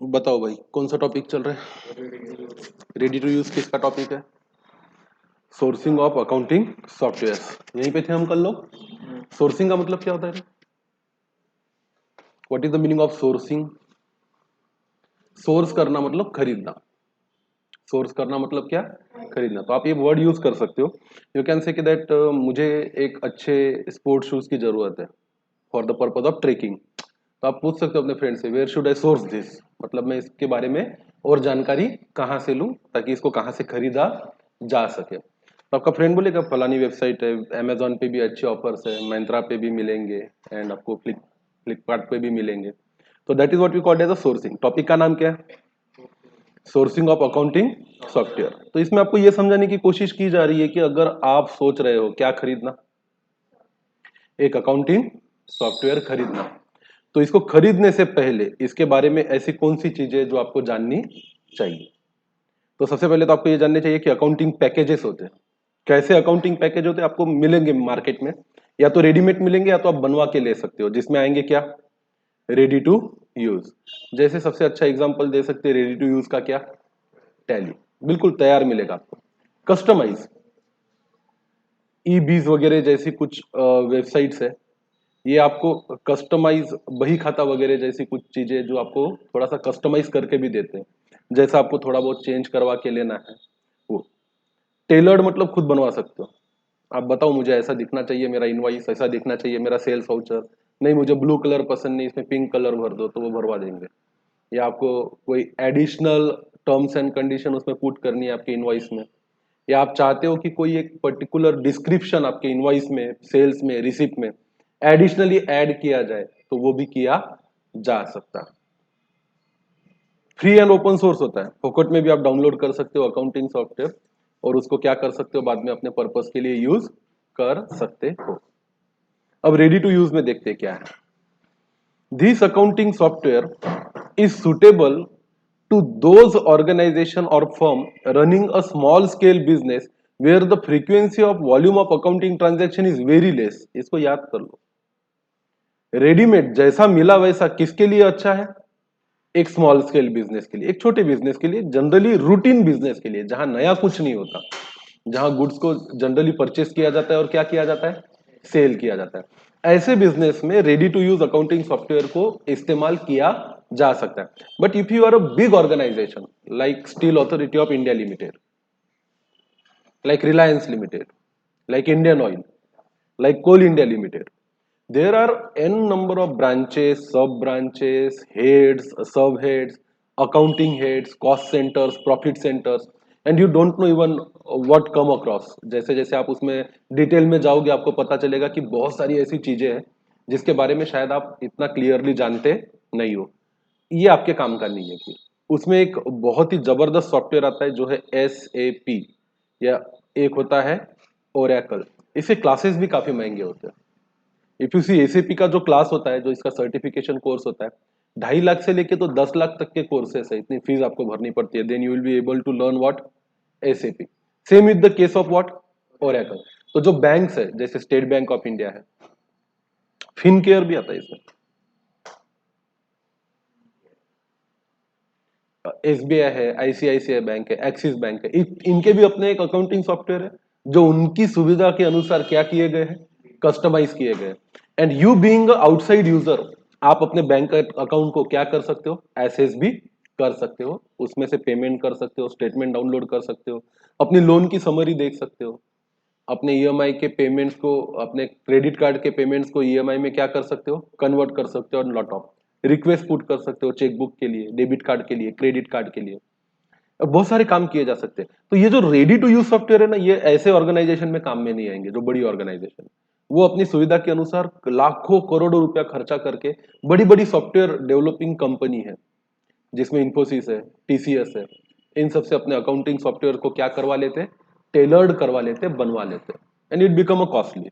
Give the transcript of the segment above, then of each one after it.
बताओ भाई, कौन सा टॉपिक चल रहा है? रेडी टू यूज किसका टॉपिक है? Sourcing of accounting software. यहीं पे थे हम कल लोग। सोर्सिंग का मतलब क्या होता है? What is the meaning of sourcing? Source करना मतलब खरीदना। सोर्स करना मतलब क्या? खरीदना। तो आप ये वर्ड यूज कर सकते हो। यू कैन से कि दैट मुझे एक अच्छे स्पोर्ट्स शूज की जरूरत है for the purpose of trekking. तो आप पूछ सकते हो अपने फ्रेंड से, where should I source this, मतलब मैं इसके बारे में और जानकारी कहाँ से लूँ ताकि इसको कहाँ से खरीदा जा सके। तो आपका फ्रेंड बोलेगा फलानी वेबसाइट है, अमेजोन पे भी अच्छे ऑफर्स है, Myntra पे भी मिलेंगे, एंड आपको फ्लिपकार्ट पे भी मिलेंगे। तो that is what we called as a sourcing. Topic का नाम क्या है? Sourcing of accounting software. तो इसमें आपको यह समझाने की कोशिश की जा रही है कि अगर आप सोच रहे हो क्या खरीदना, एक अकाउंटिंग सॉफ्टवेयर खरीदना, तो इसको खरीदने से पहले इसके बारे में ऐसी कौन सी चीजें जो आपको जाननी चाहिए। तो सबसे पहले तो आपको ये जानना चाहिए कि अकाउंटिंग पैकेजेस होते हैं। कैसे अकाउंटिंग पैकेज होते हैं? आपको मिलेंगे मार्केट में, या तो रेडीमेड मिलेंगे या तो आप बनवा के ले सकते हो, जिसमें आएंगे क्या? Ready to use. जैसे सबसे अच्छा एग्जांपल दे सकते हैं रेडी टू यूज का, क्या? टैली। बिल्कुल तैयार मिलेगा आपको। कस्टमाइज, ई बीज वगैरह जैसी कुछ वेबसाइट्स है, ये आपको कस्टमाइज, बही खाता वगैरह जैसी कुछ चीजें जो आपको थोड़ा सा कस्टमाइज करके भी देते हैं, जैसा आपको थोड़ा बहुत चेंज करवा के लेना है वो। टेलर्ड मतलब खुद बनवा सकते हो। आप बताओ मुझे ऐसा दिखना चाहिए मेरा इनवॉइस, ऐसा दिखना चाहिए मेरा सेल्स वाउचर, नहीं मुझे ब्लू कलर पसंद नहीं, इसमें पिंक कलर भर दो, तो वो भरवा देंगे। या आपको कोई एडिशनल टर्म्स एंड कंडीशन उसमें पुट करनी है आपके इनवॉइस में, या आप चाहते हो कि कोई एक पर्टिकुलर डिस्क्रिप्शन आपके इनवॉइस में, सेल्स में, रिसिप्ट में एडिशनली ऐड किया जाए, तो वो भी किया जा सकता है। फ्री एंड ओपन सोर्स होता है, फोकट में भी आप डाउनलोड कर सकते हो अकाउंटिंग सॉफ्टवेयर, और उसको क्या कर सकते हो, बाद में अपने पर्पस के लिए यूज कर सकते हो। अब रेडी टू यूज में देखते हैं क्या है। This accounting software is suitable to those organization or firm running a small scale business where the frequency of volume of accounting transaction is very less। इसको याद कर लो। रेडीमेड जैसा मिला वैसा किसके लिए अच्छा है? एक स्मॉल स्केल बिजनेस के लिए, एक छोटे बिजनेस के लिए, जनरली रूटीन बिजनेस के लिए, जहां नया कुछ नहीं होता, जहां गुड्स को जनरली परचेस किया जाता है और क्या किया जाता है? सेल किया जाता है। ऐसे बिजनेस में ready to use accounting software को इस्तेमाल किया जा सकता है। But if you are a big organisation like steel authority of India limited, like Reliance Limited, like Indian Oil, like Coal India Limited, there are n number of branches, sub branches, heads, sub heads, accounting heads, cost centers, profit centers, and you don't know even what come across। जैसे जैसे आप उसमें detail में जाओगे आपको पता चलेगा कि बहुत सारी ऐसी चीजें हैं जिसके बारे में शायद आप इतना क्लियरली जानते नहीं हो। ये आपके काम का नहीं है। फिर उसमें एक बहुत ही जबरदस्त सॉफ्टवेयर आता है जो है SAP, या एक होता है ओरेकल। इसके क्लासेस भी काफी महंगे होते हैं। इफ यू सी एसीपी का जो क्लास होता है, जो इसका सर्टिफिकेशन कोर्स होता है, 2.5 लाख से लेके तो 10 लाख तक के कोर्सेस है, इतनी फीस आपको भरनी पड़ती है। Then you will be able to learn what? ACP. Same with the case of what? Oracle. तो जो बैंक्स है, जैसे स्टेट बैंक ऑफ इंडिया है, फिनकेयर भी आता है इसमें, SBI है, ICICI बैंक है, एक्सिस बैंक है, इनके भी अपने एक अकाउंटिंग सॉफ्टवेयर है जो उनकी सुविधा के अनुसार क्या किए गए हैं? कस्टमाइज किए गए। And you being outside user, आप अपने बैंक अकाउंट को क्या कर सकते हो? एसेस भी कर सकते हो, उसमें से पेमेंट कर सकते हो, स्टेटमेंट डाउनलोड कर सकते हो, अपनी लोन की समरी देख सकते हो, अपने ईएमआई के पेमेंट्स को, अपने क्रेडिट कार्ड के पेमेंट्स को ईएमआई में क्या कर सकते हो? कन्वर्ट कर सकते हो, और लॉट ऑफ रिक्वेस्ट पुट कर सकते हो, चेकबुक के लिए, डेबिट कार्ड के लिए, क्रेडिट कार्ड के लिए, बहुत सारे काम किए जा सकते हैं। तो ये जो रेडी टू यूज सॉफ्टवेयर है ना, ये ऐसे ऑर्गेनाइजेशन में काम में नहीं आएंगे जो बड़ी ऑर्गेनाइजेशन, वो अपनी सुविधा के अनुसार लाखों करोड़ों रुपया खर्चा करके, बड़ी बड़ी सॉफ्टवेयर डेवलपिंग कंपनी है जिसमें इंफोसिस है, TCS है, इन सबसे अपने अकाउंटिंग सॉफ्टवेयर को क्या करवा लेते? टेलर्ड करवा लेते, बनवा लेते, and it become a costly.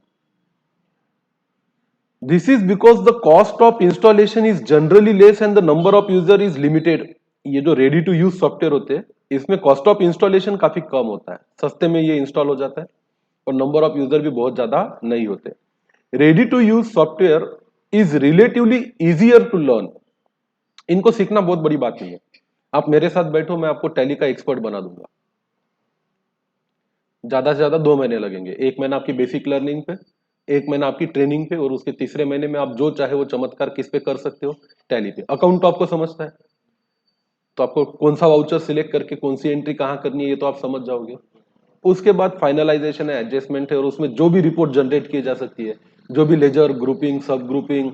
This is because the cost of installation is generally less and the number of user is limited. ये जो रेडी टू यूज सॉफ्टवेयर होते हैं, इसमें कॉस्ट ऑफ इंस्टॉलेशन काफी कम होता है, सस्ते में ये इंस्टॉल हो जाता है, और नंबर ऑफ यूजर भी बहुत ज्यादा नहीं होते। Ready to use software is relatively easier to learn, इनको सीखना बहुत बड़ी बात नहीं है। आप मेरे साथ बैठो, मैं आपको टैली का एक्सपर्ट बना दूंगा। ज्यादा से ज्यादा 2 महीने लगेंगे, 1 महीना आपकी बेसिक लर्निंग पे, 1 महीना आपकी ट्रेनिंग पे, और उसके तीसरे महीने में आप जो चाहे वो चमत्कार किस पे कर सकते हो, टैली पे। अकाउंट तो आपको समझता है, तो आपको कौन सा वाउचर सिलेक्ट करके कौन सी एंट्री कहाँ करनी है ये तो आप समझ जाओगे। उसके बाद फाइनलाइजेशन है, एडजस्टमेंट है, और उसमें जो भी रिपोर्ट जनरेट की जा सकती है, जो भी लेजर ग्रुपिंग, सब ग्रुपिंग,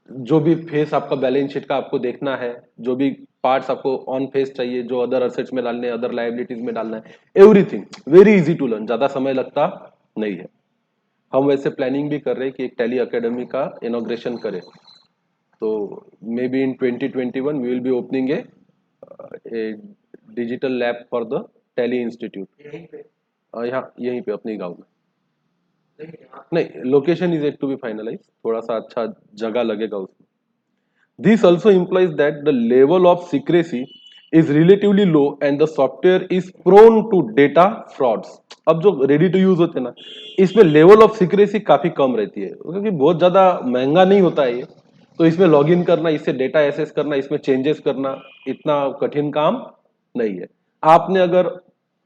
जो भी फेस आपका बैलेंस शीट का आपको देखना है, जो भी पार्ट्स आपको ऑन फेस चाहिए, जो अदर असेट्स में डालने हैं, अदर लाइबिलिटीज में डालना है, everything very easy to learn, ज्यादा समय लगता नहीं है। हम वैसे प्लानिंग भी कर रहे हैं कि एक टैली एकेडमी का इनॉग्रेशन करें, तो maybe in 2021 we will be opening a digital lab for the Tally institute, यहाँ यहीं पे अपने गांव में। नहीं, location is yet to be finalise, थोड़ा सा अच्छा जगह लगेगा उसमें। This also implies that the level of secrecy is relatively low and the software is prone to data frauds. अब जो रेडी टू यूज होते हैं ना, इसमें लेवल ऑफ सिक्रेसी काफी कम रहती है, क्योंकि बहुत ज्यादा महंगा नहीं होता है ये, तो इसमें लॉग इन करना, इससे डेटा एक्सेस करना, इसमें चेंजेस करना इतना कठिन काम नहीं है। आपने अगर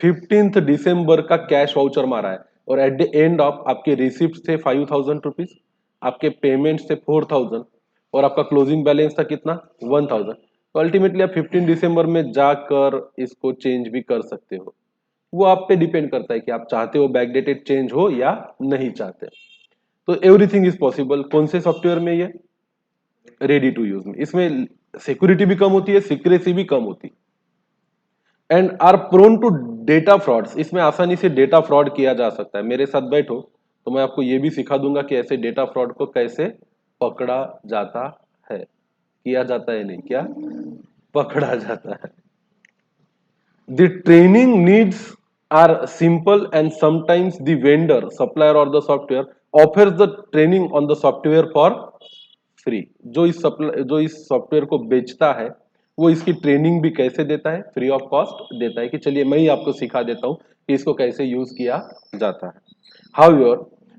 15 दिसंबर का कैश वाउचर मारा है और एट द एंड ऑफ आपके रिसिप्ट थे 5,000 रुपीज, आपके पेमेंट थे 4,000, और आपका क्लोजिंग बैलेंस था कितना 1,000, तो अल्टीमेटली आप 15 दिसंबर में जाकर इसको चेंज भी कर सकते हो। वो आप पे डिपेंड करता है कि आप चाहते हो बैकडेटेड चेंज हो या नहीं चाहते। तो एवरीथिंग इज पॉसिबल। कौन से सॉफ्टवेयर में? ये रेडी टू यूज में। इसमें सिक्योरिटी भी कम होती है, सिक्रेसी भी कम होती है, and are prone to data frauds. इसमें आसानी से डेटा फ्रॉड किया जा सकता है। मेरे साथ बैठो तो मैं आपको ये भी सिखा दूंगा कि ऐसे डेटा फ्रॉड को कैसे पकड़ा जाता है, किया जाता है नहीं, क्या पकड़ा जाता है। The training needs are simple and sometimes the vendor, supplier or the software offers the training on the software for free। जो इस सॉफ्टवेयर को बेचता है वो इसकी ट्रेनिंग भी कैसे देता है, फ्री ऑफ कॉस्ट देता है, कि चलिए मैं ही आपको सिखा देता हूं कि इसको कैसे यूज किया जाता है। However,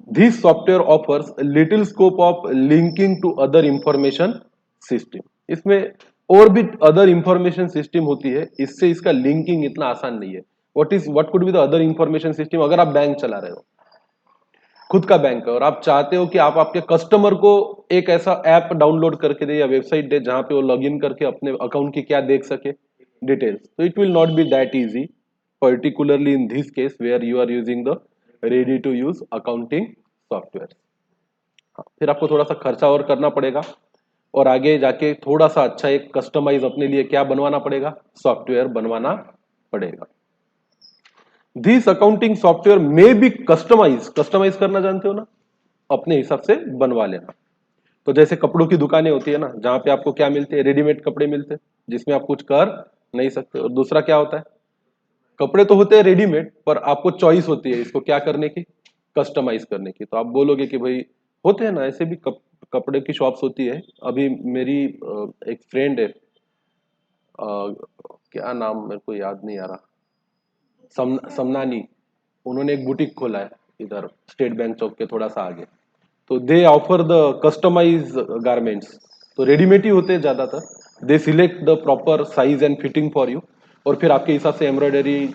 this software offers little scope of linking to other information system। इसमें और भी अदर इंफॉर्मेशन सिस्टम होती है, इससे इसका लिंकिंग इतना आसान नहीं है। What could be the other information system? अगर आप बैंक चला रहे हो, खुद का बैंक है, और आप चाहते हो कि आप आपके कस्टमर को एक ऐसा ऐप डाउनलोड करके दे या वेबसाइट दे जहां पे वो लॉग इन करके अपने अकाउंट की क्या देख सके, डिटेल्स, तो it will not be that easy, particularly in this case where you are using the ready to use accounting software. फिर आपको थोड़ा सा खर्चा और करना पड़ेगा, और आगे जाके थोड़ा सा अच्छा एक कस्टमाइज अपने लिए क्या बनवाना पड़ेगा, सॉफ्टवेयर बनवाना पड़ेगा। दिस अकाउंटिंग सॉफ्टवेयर में भी कस्टमाइज करना जानते हो ना, अपने हिसाब से बनवा लेना। तो जैसे कपड़ों की दुकानें होती है ना, जहां पे आपको क्या मिलते हैं, रेडीमेड कपड़े मिलते हैं जिसमें आप कुछ कर नहीं सकते। और दूसरा क्या होता है, कपड़े तो होते हैं रेडीमेड पर आपको चॉइस होती है इसको क्या करने की, कस्टमाइज करने की। तो आप बोलोगे कि भाई, होते हैं ना ऐसे भी कपड़े की शॉप्स होती है। अभी मेरी एक फ्रेंड है, क्या नाम मेरे को याद नहीं आ रहा, समनानी, उन्होंने एक बुटीक खोला है इधर स्टेट बैंक चौक के थोड़ा सा आगे। तो they offer the customise garments, तो रेडीमेड ही होते हैं ज्यादातर। They select the proper size and fitting for you, और फिर आपके हिसाब से एम्ब्रॉयडरी,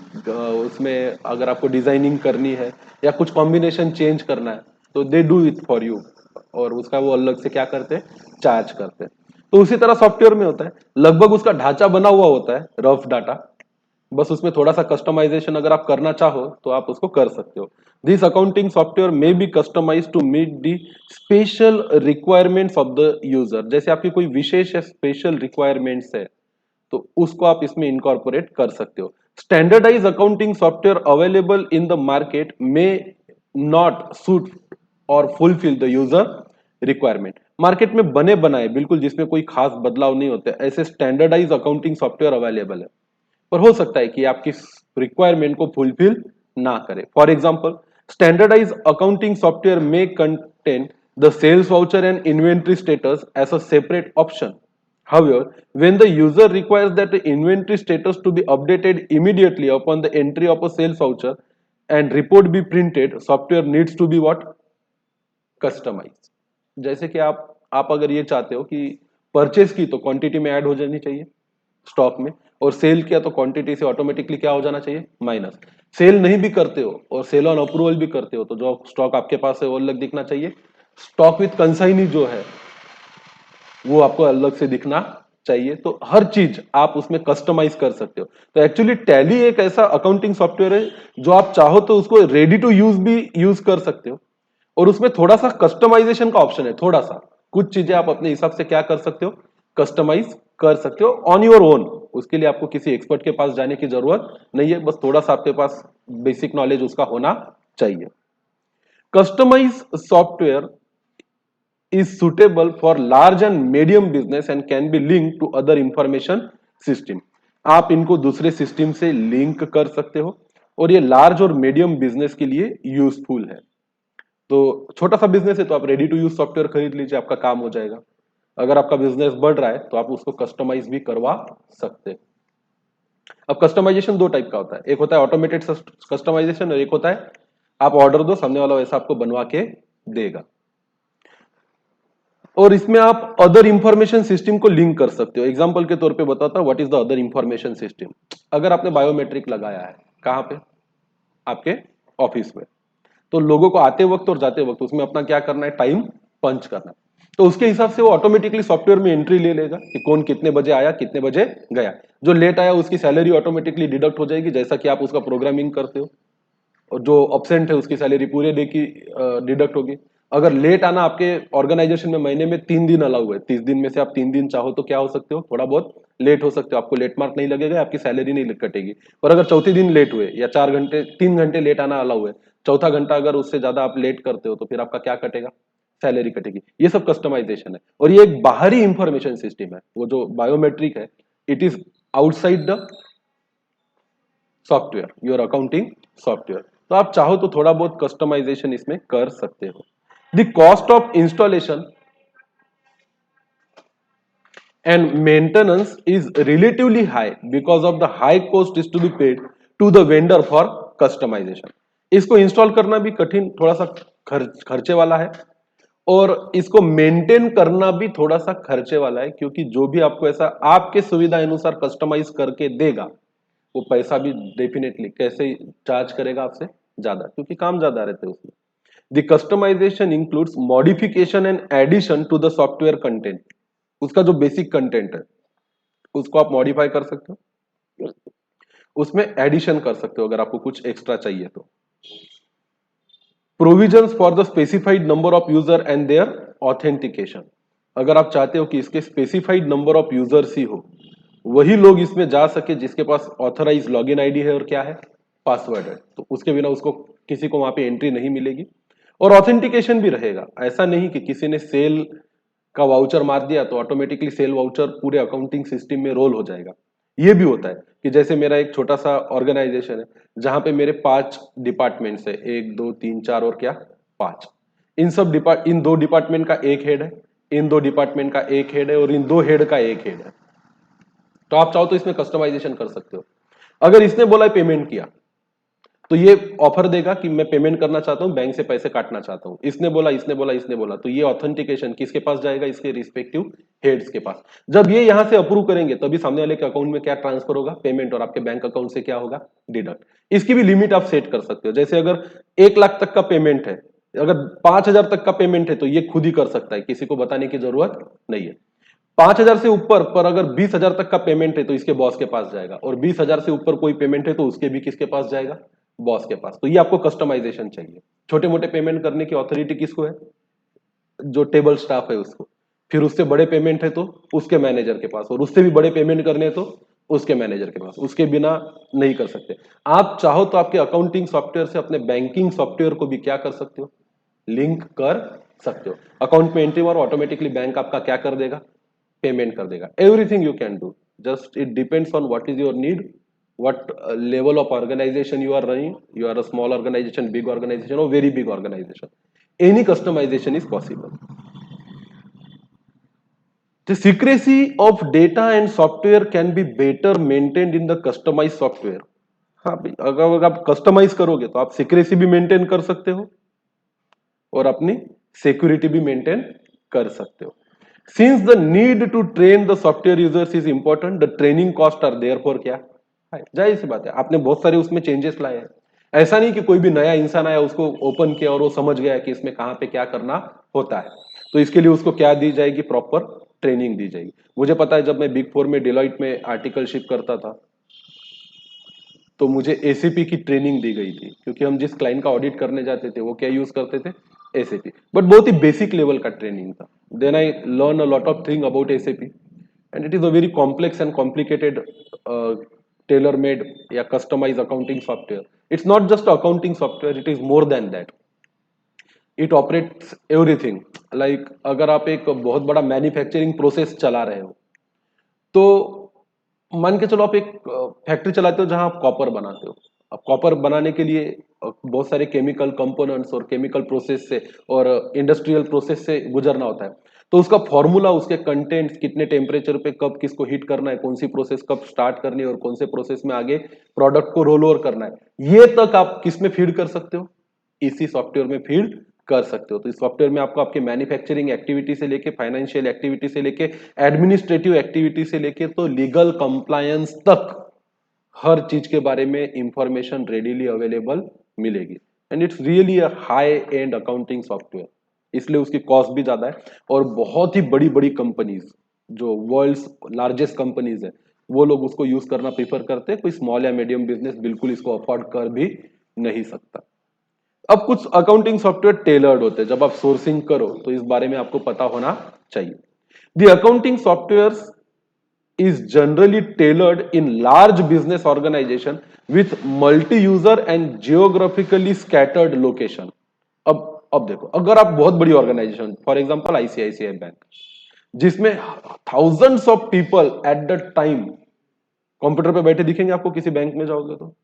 उसमें अगर आपको डिजाइनिंग करनी है या कुछ कॉम्बिनेशन चेंज करना है तो they do it for you, और उसका वो अलग से क्या करते हैं, चार्ज करते हैं। तो उसी तरह सॉफ्टवेयर में होता है, लगभग उसका ढांचा बना हुआ होता है, रफ डाटा, बस उसमें थोड़ा सा कस्टमाइजेशन अगर आप करना चाहो तो आप उसको कर सकते हो। This accounting software may be customise to meet the special requirements of the user. जैसे आपकी कोई विशेष स्पेशल रिक्वायरमेंट्स है तो उसको आप इसमें इनकॉर्पोरेट कर सकते हो। Standardise accounting software available in the market में नॉट सूट और fulfil the user requirement. Market में बने बनाए बिल्कुल जिसमें कोई खास बदलाव नहीं होते ऐसे स्टैंडर्डाइज अकाउंटिंग सॉफ्टवेयर अवेलेबल है, पर हो सकता है कि आपकी रिक्वायरमेंट को फुलफिल ना करे। For example, standardise accounting software में contain the sales voucher and inventory status as a separate option. However, when the user requires that the inventory status to be updated immediately upon the entry of a sales voucher and report be printed, software needs to be what? Customized। जैसे कि आप अगर ये चाहते हो कि purchase की तो क्वांटिटी में ऐड हो जानी चाहिए स्टॉक में, और सेल किया तो क्वांटिटी से ऑटोमेटिकली क्या हो जाना चाहिए, माइनस। सेल नहीं भी करते हो और सेल ऑन अप्रूवल भी करते हो तो जो स्टॉक आपके पास है वो अलग दिखना चाहिए। स्टॉक विथ कंसाइनी जो है वो आपको अलग से दिखना चाहिए। तो हर चीज आप उसमें कस्टमाइज कर सकते हो। तो एक्चुअली टैली एक ऐसा अकाउंटिंग सॉफ्टवेयर है जो आप चाहो तो उसको रेडी टू यूज भी यूज कर सकते हो, और उसमें थोड़ा सा कस्टमाइजेशन का ऑप्शन है। थोड़ा सा कुछ चीजें आप अपने हिसाब से क्या कर सकते हो, कस्टमाइज कर सकते हो ऑन योर ओन। उसके लिए आपको किसी एक्सपर्ट के पास जाने की जरूरत नहीं है, बस थोड़ा सा आपके पास बेसिक नॉलेज उसका होना चाहिए। Customise software is suitable for large and medium business and can be linked to other information system। आप इनको दूसरे सिस्टम से लिंक कर सकते हो और ये लार्ज और मीडियम बिजनेस के लिए यूजफुल है। तो छोटा सा बिजनेस है तो आप रेडी टू यूज सॉफ्टवेयर खरीद लीजिए, आपका काम हो जाएगा। अगर आपका बिजनेस बढ़ रहा है तो आप उसको कस्टमाइज भी करवा सकते हैं। अब कस्टमाइजेशन दो टाइप का होता है, एक होता है ऑटोमेटेड कस्टमाइजेशन और एक होता है आप ऑर्डर दो, सामने वाला वैसा आपको बनवा के देगा। और इसमें आप अदर इंफॉर्मेशन सिस्टम को लिंक कर सकते हो। एग्जांपल के तौर पे बताता हूं what is the other information system. अगर आपने बायोमेट्रिक लगाया है, कहां पे, आपके ऑफिस में, तो लोगों को आते वक्त और जाते वक्त उसमें अपना क्या करना है, टाइम पंच करना है। तो उसके हिसाब से वो ऑटोमेटिकली सॉफ्टवेयर में एंट्री ले लेगा कि कौन कितने बजे आया, कितने बजे गया। जो लेट आया उसकी सैलरी ऑटोमेटिकली डिडक्ट हो जाएगी, जैसा कि आप उसका प्रोग्रामिंग करते हो। और जो ऑब्सेंट है उसकी सैलरी पूरे डे की डिडक्ट होगी। अगर लेट आना आपके ऑर्गेनाइजेशन में महीने में 3 दिन अलाउ है, 30 दिन में से आप 3 दिन चाहो तो क्या हो सकते हो, थोड़ा बहुत लेट हो सकते हो, आपको लेट मार्क नहीं लगेगा, आपकी सैलरी नहीं कटेगी। और अगर चौथे दिन लेट हुए या 4 घंटे 3 घंटे लेट आना अलाउ है, चौथा घंटा अगर उससे ज्यादा आप लेट करते हो तो फिर आपका क्या कटेगा, सैलरी कटेगी। ये सब कस्टमाइजेशन है और ये एक बाहरी इंफॉर्मेशन सिस्टम है। वो जो बायोमेट्रिक है it is outside the software, your accounting software. तो आप चाहो तो थोड़ा बहुत कस्टमाइजेशन इसमें कर सकते हो। The cost of installation and maintenance is relatively high because of the high cost is to be paid to the vendor for customization. इसको इंस्टॉल करना भी कठिन, थोड़ा सा खर्चे वाला है, और इसको मेंटेन करना भी थोड़ा सा खर्चे वाला है, क्योंकि जो भी आपको ऐसा आपके सुविधा अनुसार कस्टमाइज करके देगा वो पैसा भी डेफिनेटली कैसे चार्ज करेगा आपसे, ज्यादा, क्योंकि काम ज्यादा रहते हैं उसमें। The customization includes modification and addition to the software content. उसका जो बेसिक कंटेंट है उसको आप मॉडिफाई कर सकते हो, उसमें एडिशन कर सकते हो अगर आपको कुछ एक्स्ट्रा चाहिए तो। Provisions for the specified number of user and their authentication. अगर आप चाहते हो कि इसके स्पेसिफाइड नंबर ऑफ यूजर्स ही हो, वही लोग इसमें जा सके जिसके पास ऑथराइज लॉगिन आईडी है और क्या है, पासवर्ड है, तो उसके बिना उसको किसी को वहां पे एंट्री नहीं मिलेगी। और ऑथेंटिकेशन भी रहेगा, ऐसा नहीं कि किसी ने सेल का वाउचर मार दिया तो ऑटोमेटिकली सेल वाउचर पूरे अकाउंटिंग सिस्टम में रोल हो जाएगा। ये भी होता है कि जैसे मेरा एक छोटा सा ऑर्गेनाइजेशन है जहां पे मेरे 5 डिपार्टमेंट्स है, 1 2 3 4 और क्या 5। इन 2 डिपार्टमेंट का एक हेड है, इन 2 डिपार्टमेंट का एक हेड है और इन 2 हेड का एक हेड है। तो आप चाहो तो इसमें कस्टमाइजेशन कर सकते हो। अगर इसने बोला पेमेंट किया तो ये ऑफर देगा कि मैं पेमेंट करना चाहता हूं, बैंक से पैसे काटना चाहता हूं। इसने बोला तो ये ऑथेंटिकेशन किसके पास जाएगा, इसके रिस्पेक्टिव हेड्स के पास। जब ये यहां से अप्रूव करेंगे तभी सामने वाले के अकाउंट में क्या ट्रांसफर होगा, पेमेंट, और आपके बैंक अकाउंट से क्या होगा, डिडक्ट। इसकी भी लिमिट आप सेट कर सकते हो। जैसे अगर 1 लाख तक का पेमेंट है, अगर 5,000 तक का पेमेंट है तो ये खुद ही कर सकता है, किसी को बताने की जरूरत नहीं है। 5,000 से ऊपर पर अगर 20,000 तक का पेमेंट है तो इसके बॉस के पास जाएगा, और 20,000 से ऊपर कोई पेमेंट है तो उसके भी किसके पास जाएगा, बॉस के पास। तो ये आपको कस्टमाइजेशन चाहिए। छोटे मोटे पेमेंट करने की ऑथोरिटी किसको है, जो टेबल स्टाफ है उसको। फिर उससे बड़े पेमेंट है तो उसके मैनेजर के पास, और उससे भी बड़े पेमेंट करने तो उसके मैनेजर के पास। उसके बिना नहीं कर सकते। आप चाहो तो आपके अकाउंटिंग सॉफ्टवेयर से अपने बैंकिंग सॉफ्टवेयर को भी क्या कर सकते हो, लिंक कर सकते हो। अकाउंट में एंट्री मारो, ऑटोमेटिकली बैंक आपका क्या कर देगा, पेमेंट कर देगा। Everything you can do, just it depends on what is your need, what level of organization you are running. You are a small organization, big organization, or very big organization, any customization is possible. The secrecy of data and software can be better maintained in the customized software. हाँ भाई, अगर आप customise करोगे तो आप secrecy भी maintain कर सकते हो और अपनी सिक्योरिटी भी मेंटेन कर सकते हो। Since the need to train the software users is important, the training cost are there for क्या है, जाहिर सी बात है आपने बहुत सारे उसमें चेंजेस लाए हैं। ऐसा नहीं कि कोई भी नया इंसान आया उसको ओपन किया और वो समझ गया कि इसमें कहां पे क्या करना होता है। तो इसके लिए उसको क्या दी जाएगी, प्रॉपर ट्रेनिंग दी जाएगी। मुझे पता है जब मैं बिग फोर में डिलॉइट में आर्टिकलशिप करता था तो मुझे एसीपी की ट्रेनिंग दी गई थी, क्योंकि हम जिस क्लाइंट का ऑडिट करने जाते थे वो क्या यूज करते थे, एसीपी। बट बहुत ही बेसिक लेवल का ट्रेनिंग था। Then I learn a lot of thing about ACP and it is a very complex and complicated tailor made या customise accounting software. It's not just accounting software, it is more than that. It operates everything. Like अगर आप एक बहुत बड़ा manufacturing process चला रहे हो तो मान के चलो आप एक फैक्ट्री चलाते हो जहां आप कॉपर बनाते हो। अब कॉपर बनाने के लिए बहुत सारे केमिकल कंपोनेंट्स और केमिकल प्रोसेस से और इंडस्ट्रियल प्रोसेस से गुजरना होता है। तो उसका फॉर्मूला, उसके कंटेंट्स, कितने टेम्परेचर पे कब किसको हीट करना है, कौन सी प्रोसेस कब स्टार्ट करनी है और कौन से प्रोसेस में आगे प्रोडक्ट को रोल ओवर करना है, ये तक आप किस में फीड कर सकते हो, इसी सॉफ्टवेयर में फीड कर सकते हो। तो इस सॉफ्टवेयर में आपको आपके मैन्युफैक्चरिंग एक्टिविटी से लेके, फाइनेंशियल एक्टिविटी से लेके, एडमिनिस्ट्रेटिव एक्टिविटी से लेके तो लीगल कंप्लायंस तक हर चीज के बारे में इंफॉर्मेशन रेडीली अवेलेबल मिलेगी। And it's really a high and accounting software, इसलिए उसकी कॉस्ट भी ज्यादा है। और बहुत ही बड़ी बड़ी कंपनीज, जो वर्ल्ड्स लार्जेस्ट कंपनीज है, वो लोग उसको यूज करना प्रीफर करते हैं। कोई स्मॉल या मीडियम बिजनेस बिल्कुल इसको अफोर्ड कर भी नहीं सकता। अब कुछ अकाउंटिंग सॉफ्टवेयर टेलर्ड होते हैं, जब आप सोर्सिंग करो तो इस बारे में आपको पता होना चाहिए। The accounting software is generally tailored in large business organization with multi-user and geographically scattered location। अब देखो, अगर आप बहुत बड़ी organisation, for example ICICI bank, जिसमें thousands of people at the time computer पे बैठे दिखेंगे आपको किसी बैंक में जाओगे तो,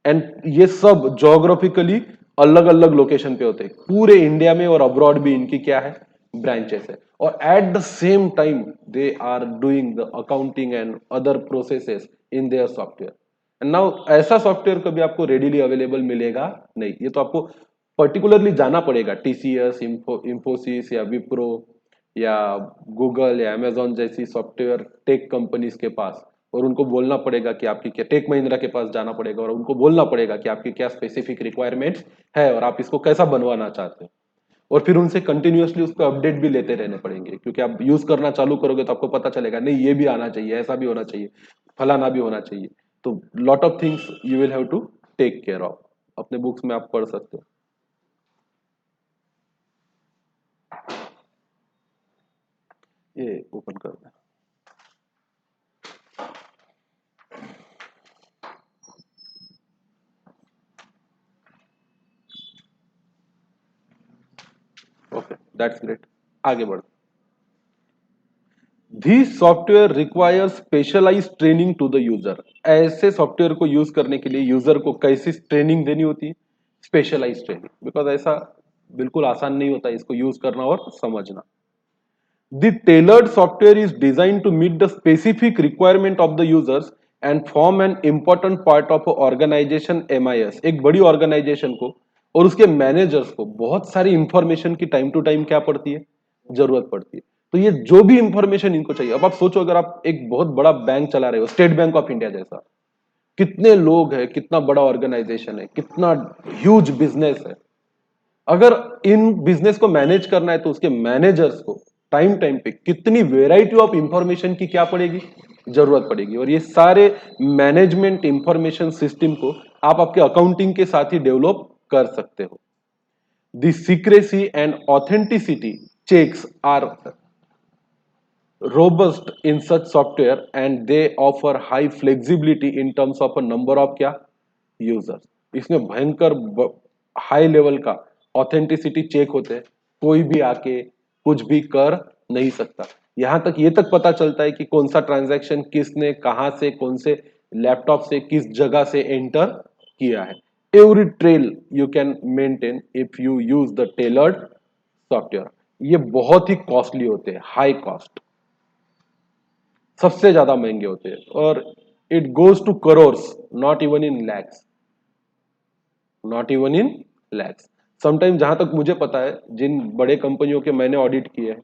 एंड ये सब जोग्राफिकली अलग अलग लोकेशन पे होते हैं, पूरे इंडिया में और अब्रॉड भी इनकी क्या है, ब्रांचेस है। और at the same time they are doing the accounting and other processes in their software. And now ऐसा सॉफ्टवेयर कभी आपको रेडीली अवेलेबल मिलेगा नहीं, ये तो आपको पर्टिकुलरली जाना पड़ेगा टीसीएस, इंफोसिस या विप्रो या गूगल या अमेजोन जैसी सॉफ्टवेयर टेक कंपनीज के पास, और उनको बोलना पड़ेगा कि आपकी क्या, टेक महिंद्रा के पास जाना पड़ेगा और उनको बोलना पड़ेगा कि आपकी क्या स्पेसिफिक रिक्वायरमेंट्स है और आप इसको कैसा बनवाना चाहते हैं। और फिर उनसे कंटिन्यूअसली उसको अपडेट भी लेते रहने पड़ेंगे, क्योंकि आप यूज करना चालू करोगे तो आपको पता चलेगा नहीं ये भी आना चाहिए, ऐसा भी होना चाहिए, फलाना भी होना चाहिए। तो lot of things you will have to take care of. अपने बुक्स में आप पढ़ सकते हो। ये ओपन कर दें। Okay, that's great. आगे बढ़। This software require specialise training to the user. ऐसे सॉफ्टवेयर को यूज करने के लिए यूजर को कैसी ट्रेनिंग देनी होती है, स्पेशलाइज ट्रेनिंग, बिकॉज ऐसा बिल्कुल आसान नहीं होता इसको यूज करना और समझना। The tailored software is designed to meet the specific requirement of the users and form an important part of a organization MIS। एक बड़ी ऑर्गेनाइजेशन को और उसके मैनेजर्स को बहुत सारी इंफॉर्मेशन की टाइम टू टाइम क्या पड़ती है, जरूरत पड़ती है। तो ये जो भी इंफॉर्मेशन इनको चाहिए, अब आप सोचो अगर आप एक बहुत बड़ा बैंक चला रहे हो, स्टेट बैंक ऑफ इंडिया जैसा, कितने लोग हैं, कितना बड़ा ऑर्गेनाइजेशन है, कितना ह्यूज बिजनेस है। अगर इन बिजनेस को मैनेज करना है तो उसके मैनेजर्स को टाइम टाइम पे कितनी वेराइटी ऑफ इंफॉर्मेशन की क्या पड़ेगी, जरूरत पड़ेगी। और ये सारे मैनेजमेंट इंफॉर्मेशन सिस्टम को आप आपके अकाउंटिंग के साथ ही डेवलप कर सकते हो। The secrecy and authenticity checks are robust in such software and they offer high flexibility in terms of a number of क्या यूजर्स। इसमें भयंकर हाई लेवल का ऑथेंटिसिटी चेक होते हैं, कोई भी आके कुछ भी कर नहीं सकता। यहां तक ये तक पता चलता है कि कौन सा ट्रांजैक्शन किसने कहां से कौन से लैपटॉप से किस जगह से एंटर किया है। Every trail you can maintain if you use the tailored software. ये बहुत ही कॉस्टली होते हैं, हाई कॉस्ट, सबसे ज्यादा महंगे होते हैं। और it goes to crores, not even in lakhs, not even in lakhs. Sometime जहां तक मुझे पता है, जिन बड़े कंपनियों के मैंने ऑडिट किए हैं,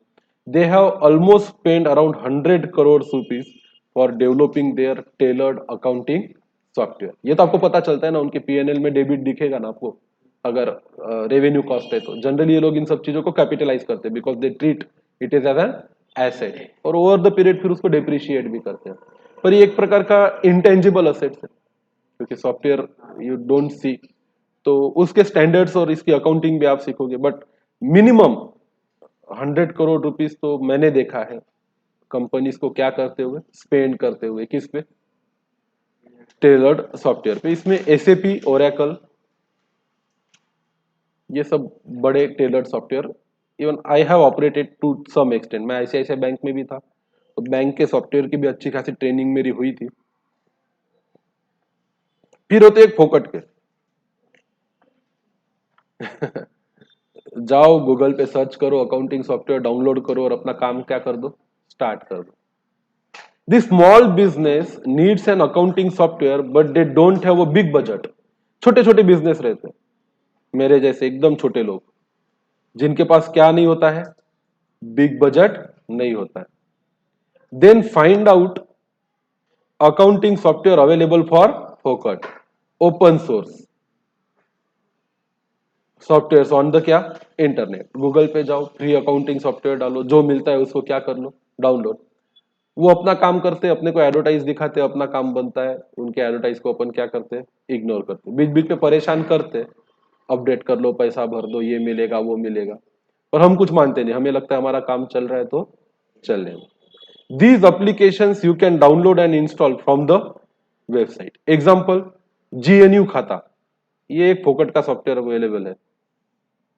they have almost spent around 100 crores rupees for developing their tailored accounting software. ये तो आपको पता चलता है ना, उनके पीएनएल में डेबिट दिखेगा ना आपको, अगर रेवेन्यू कॉस्ट है तो जनरली ये लोग इन सब चीजों को कैपिटलाइज करते हैं because they treat it is as an asset, और ओवर द पीरियड फिर उसको डेप्रिशिएट भी करते हैं। पर ये एक प्रकार का इंटेंजिबल असेट्स है क्योंकि सॉफ्टवेयर यू डोंट सी, तो उसके स्टैंडर्ड्स और इसकी अकाउंटिंग भी आप सीखोगे। बट मिनिमम 100 करोड़ रुपीस तो मैंने देखा है कंपनीज को क्या करते हुए, स्पेंड करते हुए, किस पे, टेलर्ड सॉफ्टवेयर पे। इसमें एसएपी, ओरेकल, ये सब बड़े tailored software, even I have operated to some extent. मैं आईसीआईसीआई बैंक में भी था, तो बैंक के सॉफ्टवेयर की भी अच्छी खासी ट्रेनिंग मेरी हुई थी। फिर होते एक फोकट के जाओ गूगल पे सर्च करो, अकाउंटिंग सॉफ्टवेयर डाउनलोड करो और अपना काम क्या कर दो, स्टार्ट कर दो। This small business needs an accounting software but they don't have a big budget. छोटे छोटे बिजनेस रहते हैं, मेरे जैसे एकदम छोटे लोग, जिनके पास क्या नहीं होता है, बिग बजट नहीं होता है। Then find out accounting software available for फोकट, open source software on the क्या, इंटरनेट। गूगल पे जाओ, फ्री अकाउंटिंग सॉफ्टवेयर डालो, जो मिलता है उसको क्या कर लो, डाउनलोड। वो अपना काम करते हैं, अपने को एडवर्टाइज दिखाते हैं, अपना काम बनता है, उनके एडवर्टाइज को अपन क्या करते हैं, इग्नोर करते हैं, बीच बीच में परेशान करते हैं, अपडेट कर लो, पैसा भर दो, ये मिलेगा वो मिलेगा, और हम कुछ मानते नहीं, हमें लगता है हमारा काम चल रहा है तो चलने दो। These applications you can download and install from the website. Example, GNU खाता, ये एक फोकट का सॉफ्टवेयर अवेलेबल है।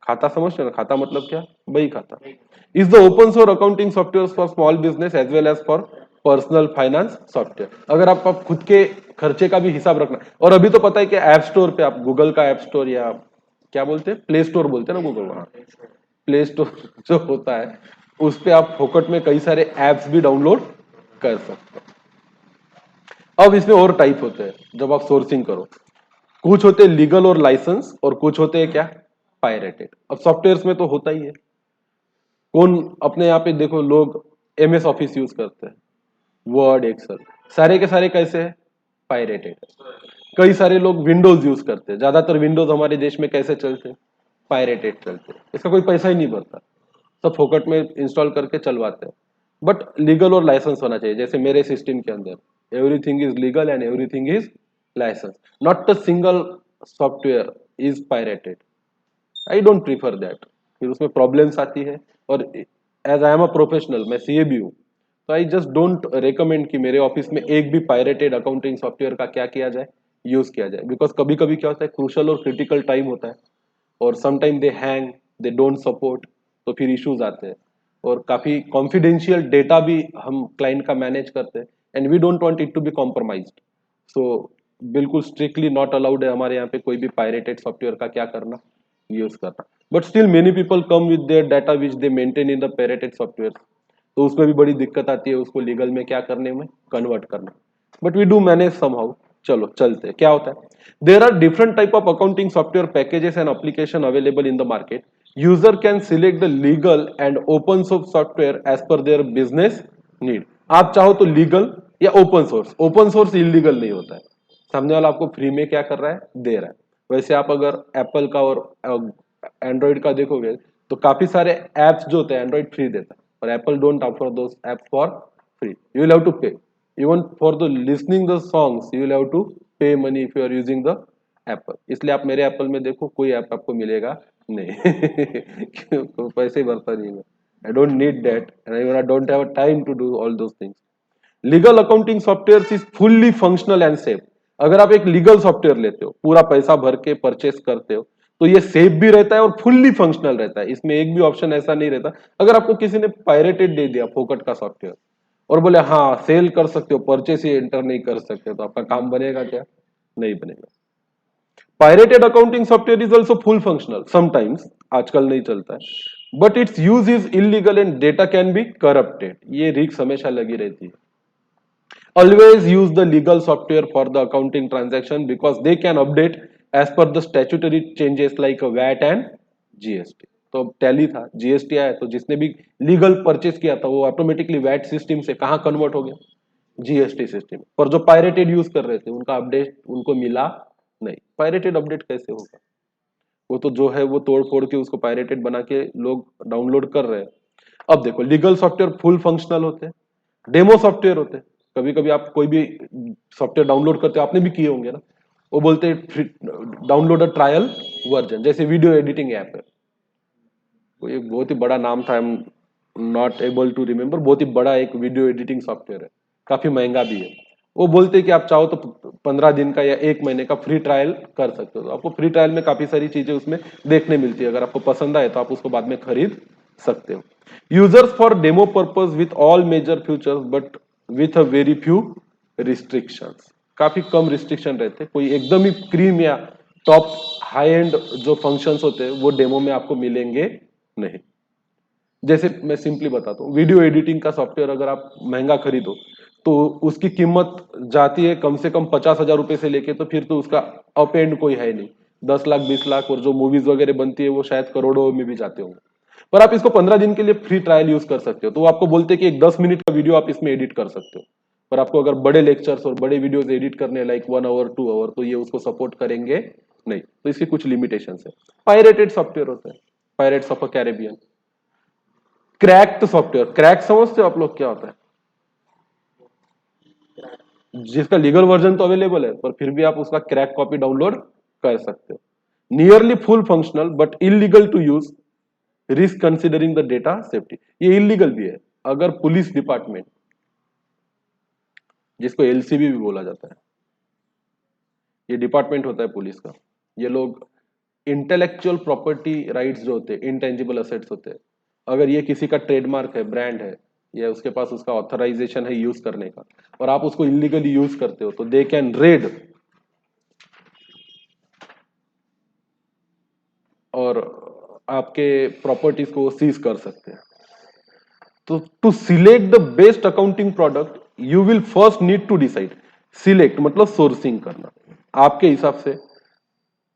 खाता समझते हो ना, खाता मतलब क्या, Bahi Khata. Is the open source accounting software for small business as well as for personal finance software. अगर आप खुद के खर्चे का भी हिसाब रखना, और अभी तो पता है कि ऐप स्टोर पे आप गूगल का ऐप स्टोर या क्या बोलते हैं, प्ले स्टोर बोलते हैं ना गूगल, वहां प्ले स्टोर जो होता है उस पे आप फोकट में कई सारे एप्स भी डाउनलोड कर सकते हैं। अब इसमें और टाइप होते हैं जब आप सोर्सिंग करो, कुछ होते हैं लीगल और लाइसेंस, और कुछ होते हैं क्या, पायरेटेड। अब सॉफ्टवेयर्स में तो होता ही है, कौन अपने यहाँ पे देखो, लोग एमएस ऑफिस यूज करते हैं, वर्ड, एक्सेल, सारे के सारे कैसे हैं, पायरेटेड। कई सारे लोग विंडोज यूज करते हैं, ज्यादातर विंडोज हमारे देश में कैसे चलते हैं, पायरेटेड चलते हैं, इसका कोई पैसा ही नहीं भरता, सब फोकट में इंस्टॉल करके चलवाते हैं। बट लीगल और लाइसेंस होना चाहिए, जैसे मेरे सिस्टम के अंदर everything is legal and everything is license, not a single software is pirated. I don't prefer that, फिर उसमें प्रॉब्लम्स आती है, और as I am a professional, मैं सीए भी हूँ, तो आई जस्ट डोंट रिकमेंड कि मेरे ऑफिस में एक भी पायरेटेड अकाउंटिंग सॉफ्टवेयर का क्या किया जाए, यूज किया जाए। बिकॉज कभी कभी क्या होता है, क्रूशल और क्रिटिकल टाइम होता है, और sometime they hang, they don't support, तो फिर इश्यूज आते हैं, और काफी कॉन्फिडेंशियल डेटा भी हम क्लाइंट का मैनेज करते हैं, and we don't want it to be compromised. So बिल्कुल स्ट्रिक्टली नॉट अलाउड है हमारे यहाँ पे कोई भी पायरेटेड सॉफ्टवेयर का क्या करना, यूज करना। But still many people come with their data which they maintain in the pirated software, तो उसमें भी बड़ी दिक्कत आती है उसको लीगल में क्या करने में, कन्वर्ट करना। But we do manage somehow. चलो चलते हैं, क्या होता है, there are different type of accounting software packages and application available in the market. User can select the legal and open source software as per their business need. आप चाहो तो legal या open source, open source illegal नहीं होता है, सामने वाला आपको फ्री में क्या कर रहा है, दे रहा है। वैसे आप अगर एप्पल का और एंड्रॉइड का देखोगे तो काफी सारे एप्स जो होते हैं एंड्रॉइड फ्री देता है, और Apple don't offer those apps for free, you will have to pay. Even for the listening the songs you will have to pay money if you are using the Apple. इसलिए आप मेरे Apple में देखो, कोई app आपको मिलेगा नहीं क्यों, पैसे ही भरता नहीं मैं, I don't need that and I don't have time to do all those things. Legal accounting software is fully functional and safe. अगर आप एक लीगल सॉफ्टवेयर लेते हो, पूरा पैसा भर के परचेस करते हो, तो ये सेफ भी रहता है और फुल्ली फंक्शनल रहता है, इसमें एक भी ऑप्शन ऐसा नहीं रहता। अगर आपको किसी ने पायरेटेड दे दिया फोकट का सॉफ्टवेयर और बोले हाँ सेल कर सकते हो, परचेस ही एंटर नहीं कर सकते, तो आपका काम बनेगा क्या, नहीं बनेगा। Pirated accounting software is also full functional sometimes, आजकल नहीं चलता है, but it's use is illegal and data can be corrupted, ये रिस्क हमेशा लगी रहती है। Always use the legal software for the accounting transaction because they can update as per the statutory changes like VAT and GST. तो अब tally था, GST आया, तो जिसने भी लीगल परचेज किया था वो ऑटोमेटिकली वैट सिस्टम से कहाँ कन्वर्ट हो गया, जीएसटी सिस्टम। पर जो पायरेटेड यूज कर रहे थे उनका अपडेट उनको मिला नहीं। पायरेटेड अपडेट कैसे होगा, वो तो जो है वो तोड़ फोड़ के उसको पायरेटेड बना के लोग डाउनलोड कर रहे हैं। अब देखो, लीगल सॉफ्टवेयर फुल फंक्शनल होते हैं, डेमो सॉफ्टवेयर होते हैं। कभी कभी आप कोई भी सॉफ्टवेयर डाउनलोड करते हो, आपने भी किए होंगे ना, वो बोलते हैं डाउनलोड अ ट्रायल वर्जन, जैसे वीडियो एडिटिंग ऐप है, वो एक बहुत ही बड़ा नाम था, I am not able to remember, बहुत ही बड़ा एक वीडियो एडिटिंग सॉफ्टवेयर है, काफी महंगा भी है। वो बोलते हैं कि आप चाहो तो 15 दिन का या 1 महीने का फ्री ट्रायल कर सकते हो। तो आपको फ्री ट्रायल में काफी सारी चीजें उसमें देखने मिलती है, अगर आपको पसंद आए तो आप उसको बाद में खरीद सकते हो। Users for demo purpose with all major features but with a very few restrictions, काफी कम रिस्ट्रिक्शन रहते हैं, कोई एकदम ही क्रीम या टॉप हाई एंड जो फंक्शंस होते हैं वो डेमो में आपको मिलेंगे नहीं। जैसे मैं सिंपली बताता हूँ, वीडियो एडिटिंग का सॉफ्टवेयर अगर आप महंगा खरीदो तो उसकी कीमत जाती है कम से कम 50,000 रुपए से लेके, तो फिर तो उसका अप एंड कोई है नहीं, 10 लाख 20 लाख, और जो मूवीज वगैरह बनती है वो शायद करोड़ों में भी जाते होंगे। पर आप इसको 15 दिन के लिए फ्री ट्रायल यूज कर सकते हो, तो वो आपको बोलते हैं कि एक 10 मिनट का वीडियो आप इसमें एडिट कर सकते हो। पर आपको अगर बड़े लेक्चर्स और बड़े वीडियोस एडिट करने लाइक 1 आवर 2 आवर, तो ये उसको सपोर्ट करेंगे नहीं, तो इसकी कुछ लिमिटेशंस है। पायरेटेड सॉफ्टवेयर होता है, pirates of a Caribbean. Cracked software, crack समझते हो आप लोग क्या होता है, जिसका लीगल वर्जन तो अवेलेबल है पर फिर भी आप उसका क्रैक कॉपी डाउनलोड कर सकते हो। Nearly full functional but illegal to use, risk considering the data safety, ये इलीगल भी है। अगर पुलिस डिपार्टमेंट, जिसको एलसीबी भी बोला जाता है, ये डिपार्टमेंट होता है पुलिस का, ये लोग इंटेलेक्चुअल प्रॉपर्टी राइट्स जो होते हैं, इंटेंजिबल असेट्स होते हैं, अगर ये किसी का ट्रेडमार्क है, ब्रांड है, या उसके पास उसका ऑथराइजेशन है यूज करने का, और आप उसको इलीगली यूज करते हो, तो दे कैन रेड और आपके प्रॉपर्टीज को सीज कर सकते हैं। तो to select the best accounting product you will first need to decide, select मतलब सोर्सिंग करना, आपके हिसाब से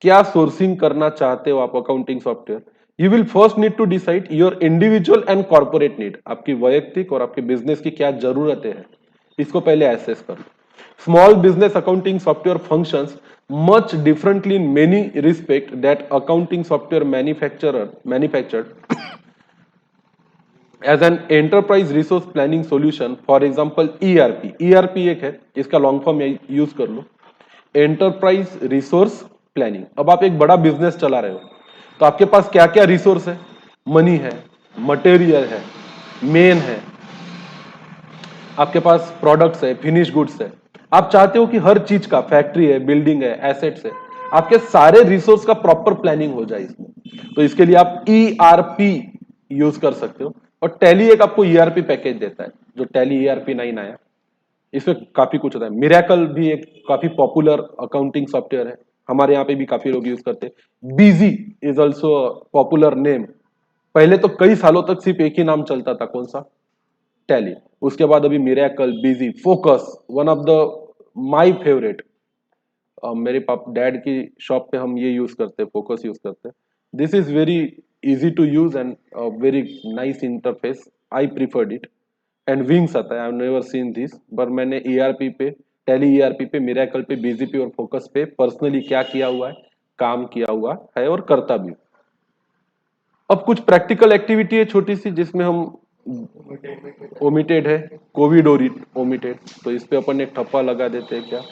क्या सोर्सिंग करना चाहते हो आप accounting software. You will first need to decide your individual and corporate need, आपकी वैयक्तिक और आपके बिजनेस की क्या जरूरतें हैं, इसको पहले एसेस कर लो। Small business accounting software functions much differently in many respect that accounting software manufactured as an enterprise resource planning solution, for example ERP. ERP एक है, इसका लॉन्ग फॉर्म यूज कर लो, एंटरप्राइज रिसोर्स प्लानिंग। अब आप एक बड़ा बिजनेस चला रहे हो, तो आपके पास क्या क्या रिसोर्स है, मनी है, मटेरियल है, मेन है, आपके पास प्रोडक्ट्स है, फिनिश गुड्स है, आप चाहते हो कि हर चीज का, फैक्ट्री है, बिल्डिंग है, एसेट्स है, आपके सारे रिसोर्स का प्रॉपर प्लानिंग हो जाए इसमें, तो इसके लिए आप ईआरपी यूज कर सकते हो। और टैली एक आपको ईआरपी पैकेज देता है, जो टैली ईआरपी 9 आया, इसमें काफी कुछ होता है। मिरेकल भी एक काफी पॉपुलर अकाउंटिंग सॉफ्टवेयर है, हमारे यहाँ पे भी काफी लोग यूज करते हैं। बीजी इज ऑल्सो पॉपुलर नेम, पहले तो कई सालों तक सिर्फ एक ही नाम चलता था, कौन सा, टैली। उसके बाद अभी Miracle, BG, Focus, one of the my favourite, मेरे पाप डैड की शॉप पे हम ये यूज करते हैं, फोकस यूज करते हैं। This is very easy to use and very nice interface, I preferred it. And Wings आता है, I have never seen this, पर मैंने ईआरपी पे, टैली ईआरपी पे, मिरेकल पे, बीजीपी और फोकस पे पर्सनली क्या किया हुआ है, काम किया हुआ है और करता भी। अब कुछ प्रैक्टिकल एक्टिविटी है छोटी सी, जिसमें हम ओमिटेड है, कोविड ओमिटेड, तो इस पे अपन एक ठप्पा लगा देते हैं क्या,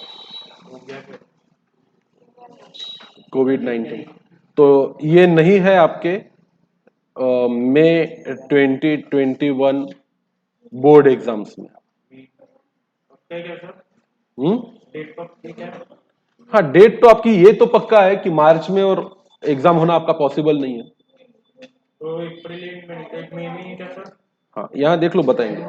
कोविड-19। तो ये नहीं है आपके मई 2021 बोर्ड एग्जाम्स में। हम्म, हाँ डेट तो आपकी ये तो पक्का है कि मार्च में, और एग्जाम होना आपका पॉसिबल नहीं है। तो एक मई में क्या सर, हाँ यहाँ देख लो बताएंगे,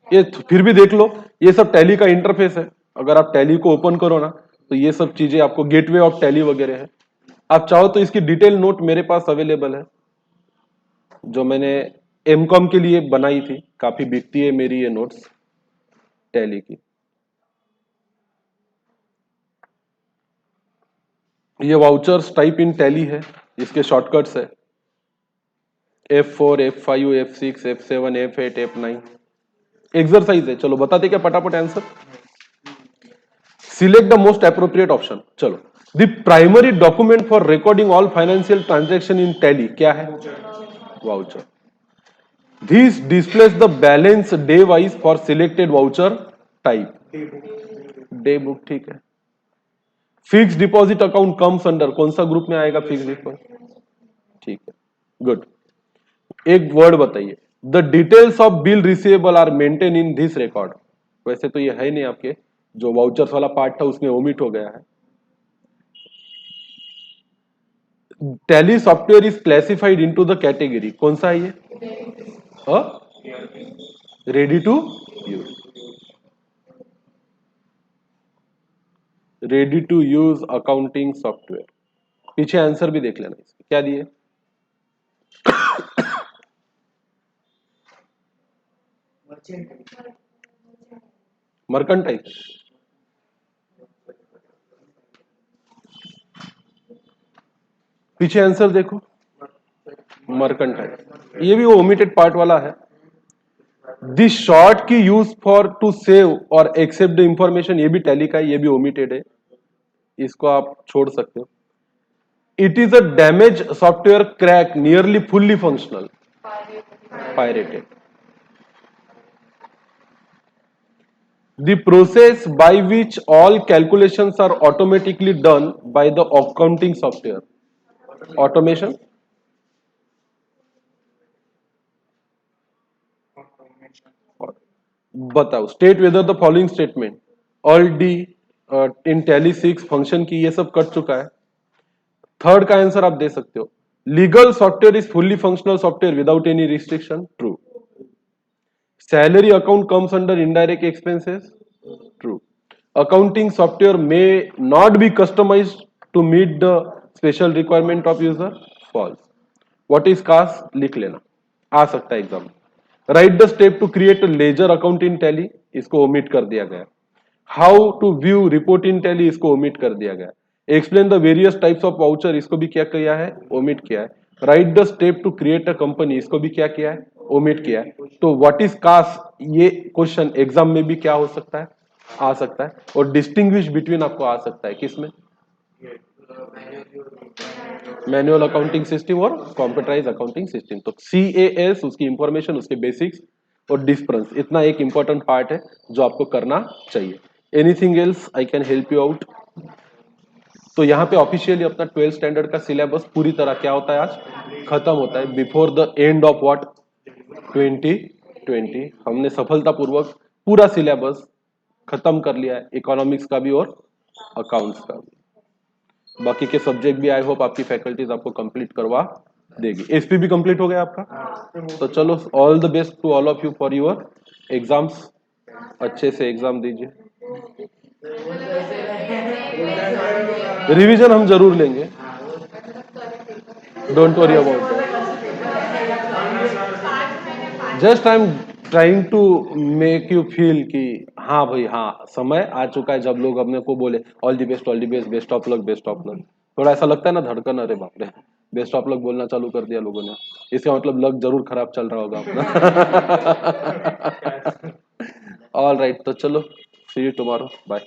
ये फिर भी देख लो, ये सब टैली का इंटरफेस है, अगर आप टैली को ओपन करो ना, तो ये सब चीजें आपको गेटवे ऑफ टैली वगैरह है। आप चाहो तो इसकी डिटेल नोट मेरे पास अवेलेबल है, जो मैंने एमकॉम के लिए बनाई थी, काफी बिकती है मेरी ये नोट्स टैली की। ये वाउचर्स टाइप इन टैली है, इसके शॉर्टकट्स है, F4, F5, F6, F7, F8, F9 exercise है। चलो बताते क्या फटाफट answer. Select the most appropriate option. चलो, the primary document for recording all financial transaction in Tally क्या है? Voucher. This displays the balance day wise for selected voucher type. Day book, ठीक है। Fix deposit account comes under कौन सा group में आएगा? Fix deposit, ठीक है, गुड। एक वर्ड बताइए। The details of bill receivable are maintain in this record. वैसे तो ये है नहीं आपके, जो वाउचर्स वाला पार्ट था उसमें ओमिट हो गया है। Tally software is classified into the category, कौन सा है ये? Ready to use. Ready to use accounting software. पीछे आंसर भी देख लेना, क्या दिए? मर्केंटाइल। पीछे आंसर देखो, मर्केंटाइल। ये भी वो ओमिटेड पार्ट वाला है। दिस शॉर्ट की यूज फॉर टू सेव और एक्सेप्ट द इंफॉर्मेशन, ये भी टैली का है, ये भी ओमिटेड है, इसको आप छोड़ सकते हो। It is a damage software crack nearly fully functional, pirated. The process by which all calculations are automatically done by the accounting software. Automation. बताओ, state whether the following statement. All D in tally 6 function की, ये सब cut चुका है। Third का answer आप दे सकते हो। Legal software is fully functional software without any restriction, true. Salary account comes under indirect expenses, true. Accounting software may not be customized to meet the special requirement of user, false. What is CAS? लिख लेना, आ सकता है exam. Write the step to create ledger account in Tally, इसको omit कर दिया गया। How to view report in Tally, इसको ओमिट कर दिया गया। Explain the various types of voucher, इसको भी क्या किया है? ओमिट किया है। Write the step to create a company, इसको भी क्या किया है? ओमिट किया है। तो व्हाट इज कास्ट, ये क्वेश्चन एग्जाम में भी क्या हो सकता है? आ सकता है। और डिस्टिंग्विश बिटवीन आपको आ सकता है किसमें? मैनुअल अकाउंटिंग सिस्टम और कंप्यूटराइज अकाउंटिंग सिस्टम। तो CAS, उसकी इंफॉर्मेशन, उसके बेसिक्स और डिफरेंस, इतना एक इंपॉर्टेंट पार्ट है जो आपको करना चाहिए। Anything else I can help you out? तो यहाँ पे ऑफिशियली अपना 12th स्टैंडर्ड का सिलेबस पूरी तरह क्या होता है? आज खत्म होता है, before the end of what, 2020। हमने सफलतापूर्वक पूरा सिलेबस खत्म कर लिया है, इकोनॉमिक्स का भी और अकाउंट्स का भी। बाकी के सब्जेक्ट भी आई होप आपकी फैकल्टीज आपको कंप्लीट करवा देगी। एसपी भी कंप्लीट हो गया आपका। तो चलो, all the best to all of you for your exams. अच्छे से एग्जाम दीजिए। रिवीजन हम जरूर लेंगे, don't worry about that. Just I am trying to make you feel कि हाँ भाई, हाँ समय आ चुका है जब लोग अपने को बोले all the best, all the best, best of luck, best of luck. थोड़ा ऐसा लगता है ना, धड़कन, अरे बाप रे, बेस्ट ऑफ लक बोलना चालू कर दिया लोगों ने, इसका मतलब लक जरूर खराब चल रहा होगा अपना। ऑल राइट, तो चलो, सी यू टुमारो, बाय।